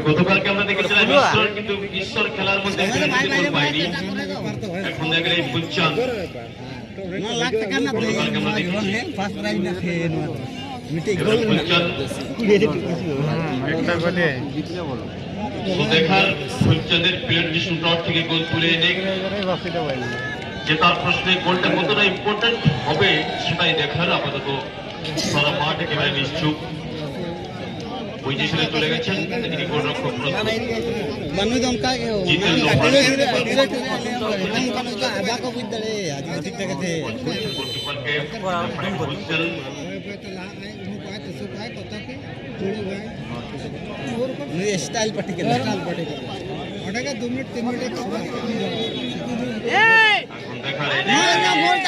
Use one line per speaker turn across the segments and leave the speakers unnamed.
গতকালকে আমরা দেখেছিলাম ঈশ্বর, কিন্তু ঈশ্বর খেলার মধ্যে গোল পায়নি। এখন দেখেন এই ফুলচাঁদ দেখার ফুলচাঁদের পেনাল্টি শুট আউট থেকে গোল তুলে এনে যে তার প্রশ্নে গোলটা কতটা ইম্পর্টেন্ট হবে সেটাই দেখার। আপাতত সারা মাঠ একেবারে নিশ্চুপ, পজিশনে চলে গেছেন তিনি গোলরক্ষক
স্টাইল পার্টিকেল 2 মিনিট 3 মিনিট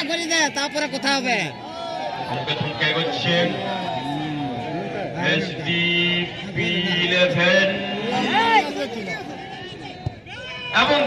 করে দেয়, তারপরে কথা হবে।
এবং